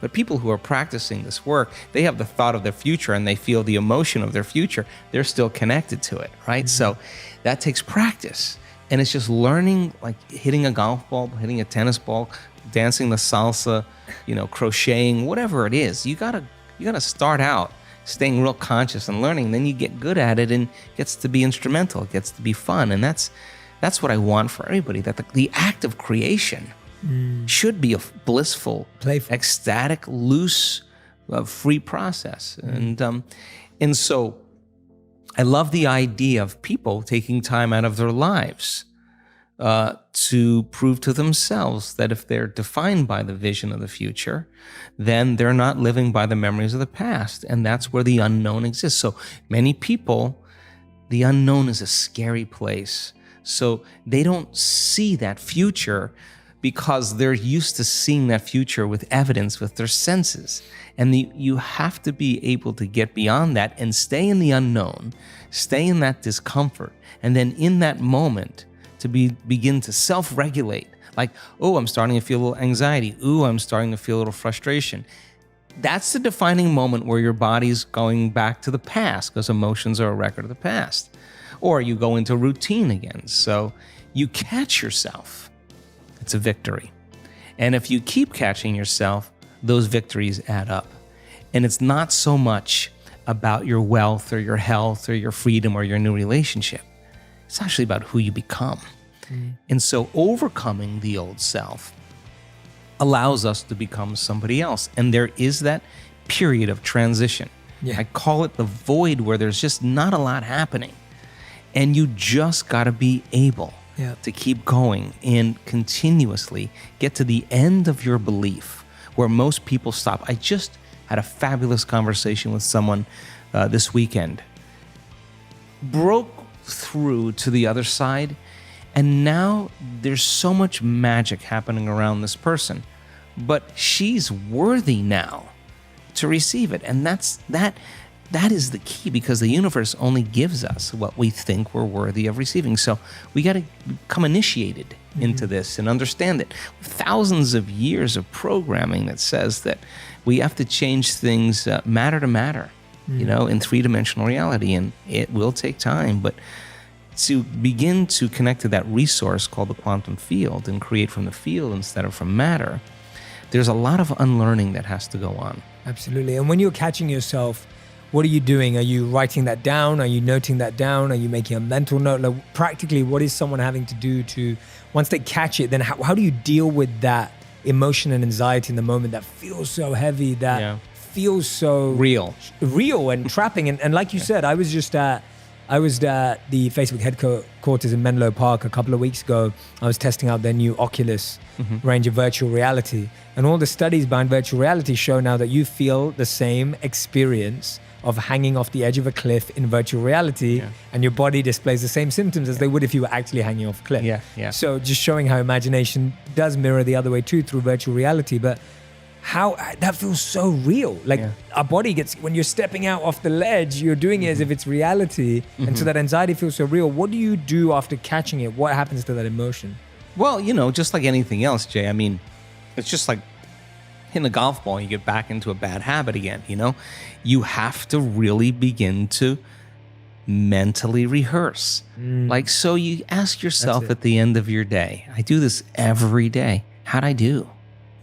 But people who are practicing this work, they have the thought of their future and they feel the emotion of their future. They're still connected to it, right? So that takes practice. And it's just learning, like hitting a golf ball, hitting a tennis ball, dancing the salsa, crocheting, whatever it is. You gotta start out staying real conscious and learning. Then you get good at it and it gets to be instrumental. It gets to be fun. And that's what I want for everybody, that the act of creation should be a blissful, playful, ecstatic, loose, free process. And so I love the idea of people taking time out of their lives to prove to themselves that if they're defined by the vision of the future, then they're not living by the memories of the past. And that's where the unknown exists. So many people, the unknown is a scary place. So they don't see that future because they're used to seeing that future with evidence, with their senses. And you have to be able to get beyond that and stay in the unknown, stay in that discomfort, and then in that moment to begin to self-regulate. Like, oh, I'm starting to feel a little anxiety. Ooh, I'm starting to feel a little frustration. That's the defining moment where your body's going back to the past, because emotions are a record of the past. Or you go into routine again. So you catch yourself. It's a victory. And if you keep catching yourself, those victories add up. And it's not so much about your wealth or your health or your freedom or your new relationship. It's actually about who you become. And so overcoming the old self allows us to become somebody else. And there is that period of transition. Yeah. I call it the void, where there's just not a lot happening. And you just got to be able to keep going and continuously get to the end of your belief, where most people stop. I just had a fabulous conversation with someone this weekend. Broke through to the other side, and now there's so much magic happening around this person, but she's worthy now to receive it. And that is the key, because the universe only gives us what we think we're worthy of receiving. So we got to become initiated into this and understand it. Thousands of years of programming that says that we have to change things matter to matter, in three-dimensional reality, and it will take time. But to begin to connect to that resource called the quantum field and create from the field instead of from matter, there's a lot of unlearning that has to go on. Absolutely. And when you're catching yourself, what are you doing? Are you writing that down? Are you noting that down? Are you making a mental note? Like, practically, what is someone having to do to, once they catch it, then how do you deal with that emotion and anxiety in the moment that feels so heavy, that feels so real and trapping? And like you said, I was at the Facebook headquarters in Menlo Park a couple of weeks ago. I was testing out their new Oculus range of virtual reality. And all the studies behind virtual reality show now that you feel the same experience of hanging off the edge of a cliff in virtual reality, and your body displays the same symptoms as they would if you were actually hanging off a cliff. So just showing how imagination does mirror the other way too through virtual reality. But how that feels so real. Like our body gets, when you're stepping out off the ledge, you're doing it as if it's reality. And so that anxiety feels so real. What do you do after catching it? What happens to that emotion? Well, just like anything else, Jay, I mean, it's just like hitting a golf ball, you get back into a bad habit again, You have to really begin to mentally rehearse. Like, so you ask yourself at the end of your day, I do this every day. How'd I do?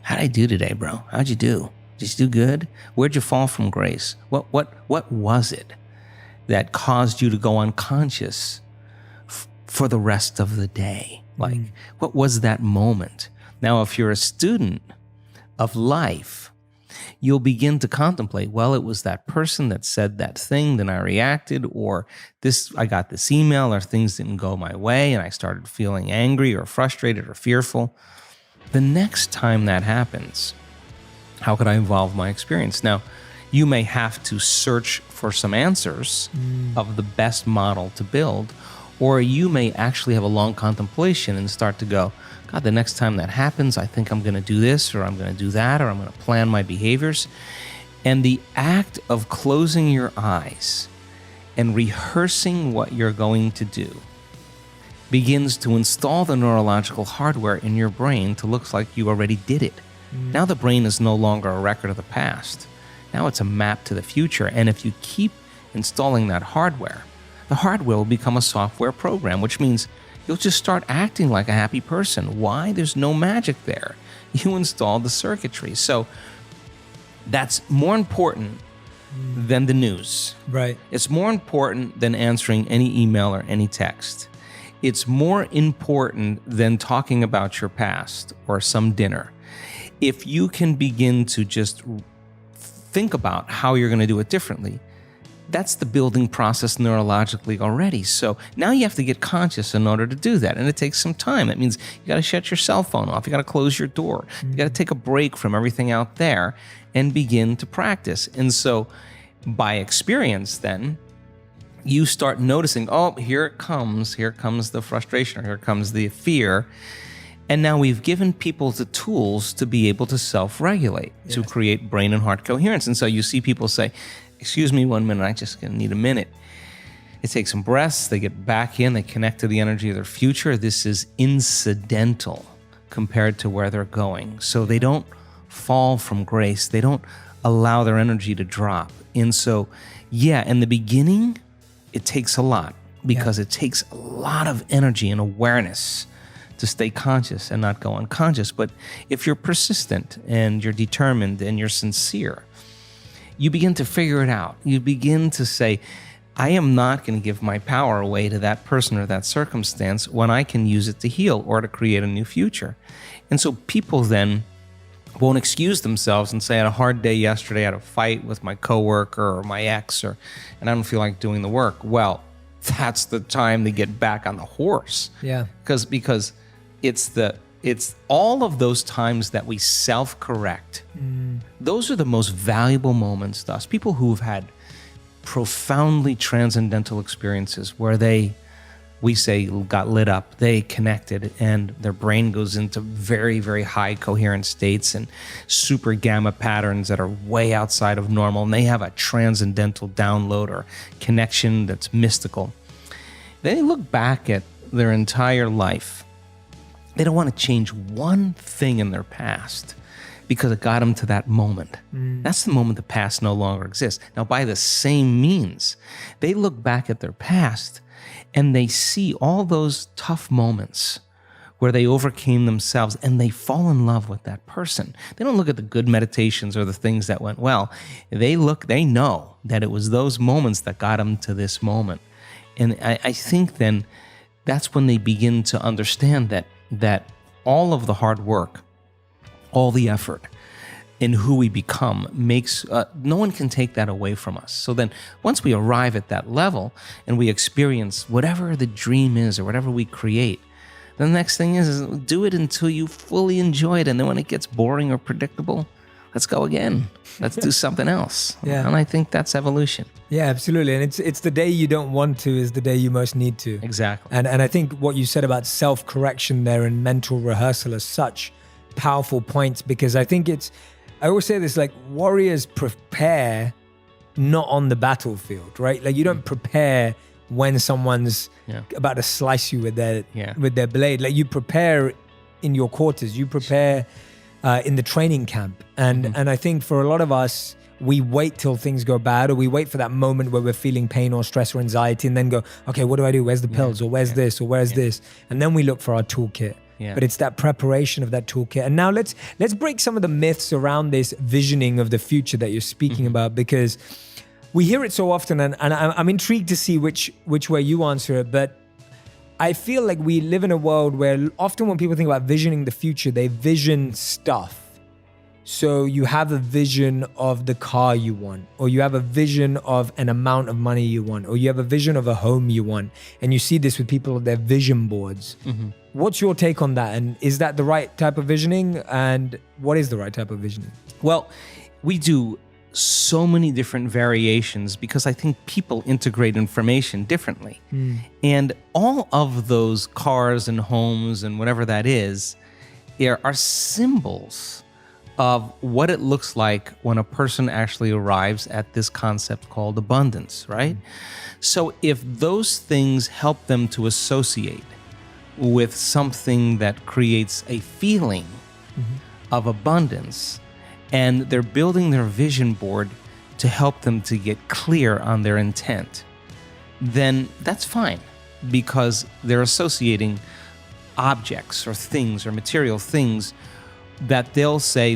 How'd I do today, bro? How'd you do? Did you do good? Where'd you fall from grace? What was it that caused you to go unconscious for the rest of the day? Like, what was that moment? Now, if you're a student of life, you'll begin to contemplate, well, it was that person that said that thing, then I reacted, or I got this email, or things didn't go my way, and I started feeling angry or frustrated or fearful. The next time that happens, how could I evolve my experience? Now, you may have to search for some answers of the best model to build, or you may actually have a long contemplation and start to go, God, the next time that happens, I think I'm going to do this, or I'm going to do that, or I'm going to plan my behaviors. And the act of closing your eyes and rehearsing what you're going to do begins to install the neurological hardware in your brain to look like you already did it. Now the brain is no longer a record of the past. Now it's a map to the future. And if you keep installing that hardware, the hardware will become a software program, which means you'll just start acting like a happy person. Why? There's no magic there. You installed the circuitry. So that's more important than the news. Right. It's more important than answering any email or any text. It's more important than talking about your past or some dinner. If you can begin to just think about how you're going to do it differently, that's the building process neurologically already. So now you have to get conscious in order to do that. And it takes some time. That means you got to shut your cell phone off. You got to close your door. You got to take a break from everything out there and begin to practice. And so by experience then, you start noticing, oh, here it comes. Here comes the frustration. Or here comes the fear. And now we've given people the tools to be able to self-regulate, to create brain and heart coherence. And so you see people say, excuse me 1 minute, I just need a minute. They take some breaths, they get back in, they connect to the energy of their future. This is incidental compared to where they're going. So they don't fall from grace. They don't allow their energy to drop. And so, in the beginning, it takes a lot because it takes a lot of energy and awareness to stay conscious and not go unconscious. But if you're persistent and you're determined and you're sincere, you begin to figure it out. You begin to say, I am not going to give my power away to that person or that circumstance when I can use it to heal or to create a new future. And so people then won't excuse themselves and say, I had a hard day yesterday, I had a fight with my coworker or my ex, and I don't feel like doing the work. Well, that's the time to get back on the horse. Yeah. Because it's all of those times that we self-correct. Those are the most valuable moments to us. People who've had profoundly transcendental experiences where we say, got lit up, they connected, and their brain goes into very, very high coherent states and super gamma patterns that are way outside of normal, and they have a transcendental download or connection that's mystical. They look back at their entire life. They don't want to change one thing in their past because it got them to that moment. That's the moment the past no longer exists. Now, by the same means, they look back at their past and they see all those tough moments where they overcame themselves and they fall in love with that person. They don't look at the good meditations or the things that went well. They know that it was those moments that got them to this moment. And I think then that's when they begin to understand that all of the hard work, all the effort in who we become makes, no one can take that away from us. So then once we arrive at that level and we experience whatever the dream is or whatever we create, the next thing is do it until you fully enjoy it. And then when it gets boring or predictable, let's go again. Let's do something else. Yeah. And I think that's evolution. Yeah, absolutely. And it's the day you don't want to is the day you most need to. Exactly. And I think what you said about self-correction there and mental rehearsal are such powerful points, because I think I always say this, like, warriors prepare not on the battlefield, right? Like, you don't prepare when someone's about to slice you with their blade. Like, you prepare in your quarters, you prepare in the training camp. And I think for a lot of us, we wait till things go bad, or we wait for that moment where we're feeling pain or stress or anxiety and then go, okay, what do I do? Where's the pills? Or where's this? Or where's this? And then we look for our toolkit. Yeah. But it's that preparation of that toolkit. And now let's break some of the myths around this visioning of the future that you're speaking about, because we hear it so often, and I'm intrigued to see which way you answer it. But I feel like we live in a world where often when people think about visioning the future, they vision stuff. So you have a vision of the car you want, or you have a vision of an amount of money you want, or you have a vision of a home you want. And you see this with people with their vision boards. What's your take on that? And is that the right type of visioning? And what is the right type of visioning? Well, we do so many different variations because I think people integrate information differently. And all of those cars and homes and whatever that is, are symbols of what it looks like when a person actually arrives at this concept called abundance, right? So if those things help them to associate with something that creates a feeling of abundance, and they're building their vision board to help them to get clear on their intent, then that's fine, because they're associating objects or things or material things that they'll say